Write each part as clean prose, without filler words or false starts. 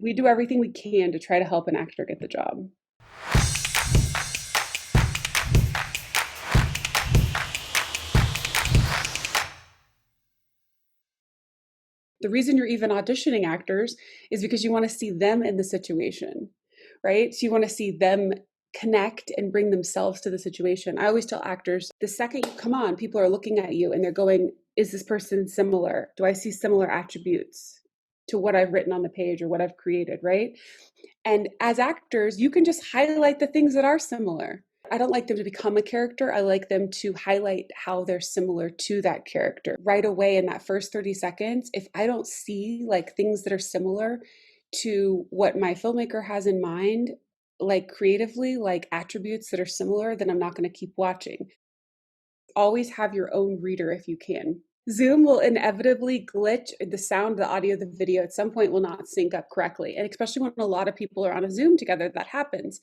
We do everything we can to try to help an actor get the job. The reason you're even auditioning actors is because you want to see them in the situation, right? So you want to see them connect and bring themselves to the situation. I always tell actors, the second you come on, people are looking at you and they're going, is this person similar? Do I see similar attributes to what I've written on the page or what I've created, right? And as actors, you can just highlight the things that are similar. I don't like them to become a character. I like them to highlight how they're similar to that character. Right away in that first 30 seconds, if I don't see like things that are similar to what my filmmaker has in mind, like creatively, like attributes that are similar, then I'm not going to keep watching. Always have your own reader if you can. Zoom will inevitably glitch. The sound, the audio, the video at some point will not sync up correctly. And especially when a lot of people are on a Zoom together, that happens.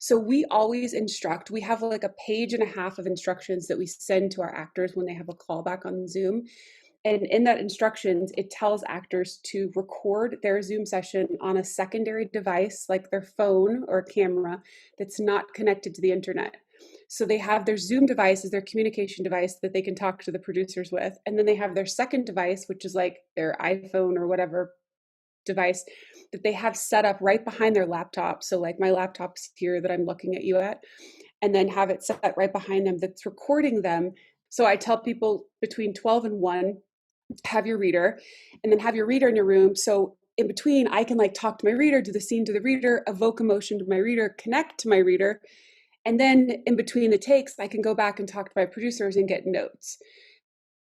So we always instruct. We have like a page and a half of instructions that we send to our actors when they have a callback on Zoom. And in that instructions, it tells actors to record their Zoom session on a secondary device, like their phone or camera, that's not connected to the internet. So they have their Zoom device as their communication device that they can talk to the producers with. And then they have their second device, which is like their iPhone or whatever device that they have set up right behind their laptop. So like my laptop's here that I'm looking at you at, and then have it set right behind them that's recording them. So I tell people between 12 and 1, have your reader, and then have your reader in your room. So in between, I can like talk to my reader, do the scene to the reader, evoke emotion to my reader, connect to my reader. And then in between the takes, I can go back and talk to my producers and get notes.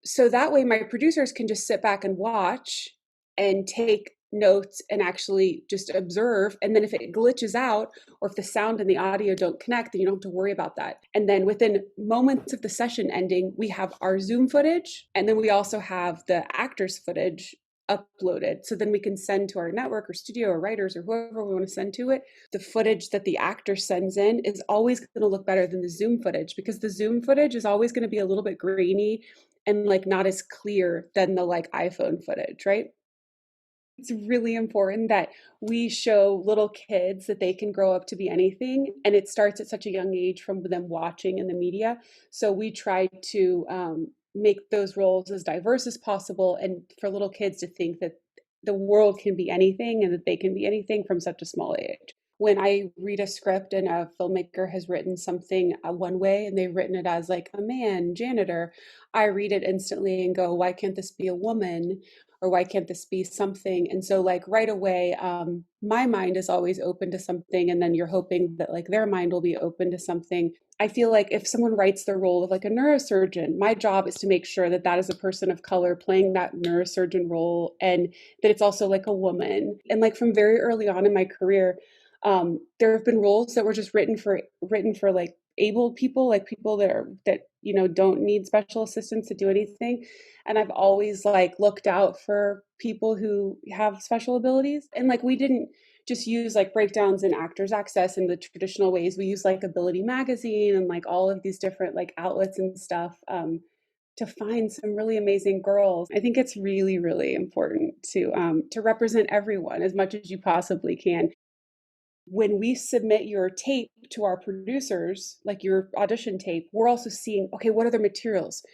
So that way my producers can just sit back and watch and take notes and actually just observe. And then if it glitches out or if the sound and the audio don't connect, then you don't have to worry about that. And then within moments of the session ending, we have our Zoom footage. And then we also have the actors footage uploaded. So then we can send to our network or studio or writers or whoever we want to send to it. The footage that the actor sends in is always going to look better than the Zoom footage, because the Zoom footage is always going to be a little bit grainy and like not as clear than the like iPhone footage, right? It's really important that we show little kids that they can grow up to be anything. And it starts at such a young age from them watching in the media. So we try to make those roles as diverse as possible, and for little kids to think that the world can be anything and that they can be anything from such a small age. When I read a script and a filmmaker has written something one way and they've written it as like a man, janitor, I read it instantly and go, why can't this be a woman? Or why can't this be something? And so like right away, my mind is always open to something. And then you're hoping that like their mind will be open to something. I feel like if someone writes the role of like a neurosurgeon, my job is to make sure that that is a person of color playing that neurosurgeon role, and that it's also like a woman. And like from very early on in my career, there have been roles that were just written for like able people, like people that you know don't need special assistance to do anything. And I've always like looked out for people who have special abilities. And like we didn't just use like breakdowns in Actors Access in the traditional ways. We use like Ability Magazine and like all of these different like outlets and stuff to find some really amazing girls. I think it's really, really important to represent everyone as much as you possibly can. When we submit your tape to our producers, like your audition tape, we're also seeing, okay, what other materials?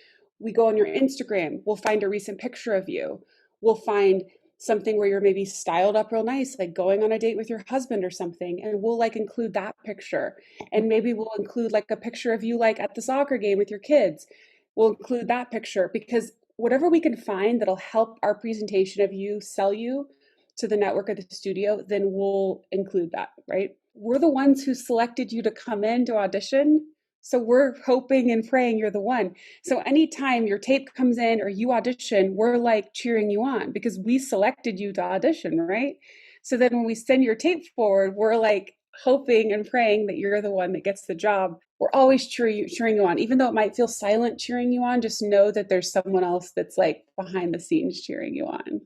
We go on your Instagram, we'll find a recent picture of you. We'll find something where you're maybe styled up real nice, like going on a date with your husband or something, and we'll like include that picture. And maybe we'll include like a picture of you like at the soccer game with your kids. We'll include that picture, because whatever we can find that'll help our presentation of you sell you to the network or the studio, then we'll include that, right? We're the ones who selected you to come in to audition. So we're hoping and praying you're the one. So anytime your tape comes in or you audition, we're like cheering you on because we selected you to audition, right? So then when we send your tape forward, we're like hoping and praying that you're the one that gets the job. We're always cheering you on. Even though it might feel silent cheering you on, just know that there's someone else that's like behind the scenes cheering you on.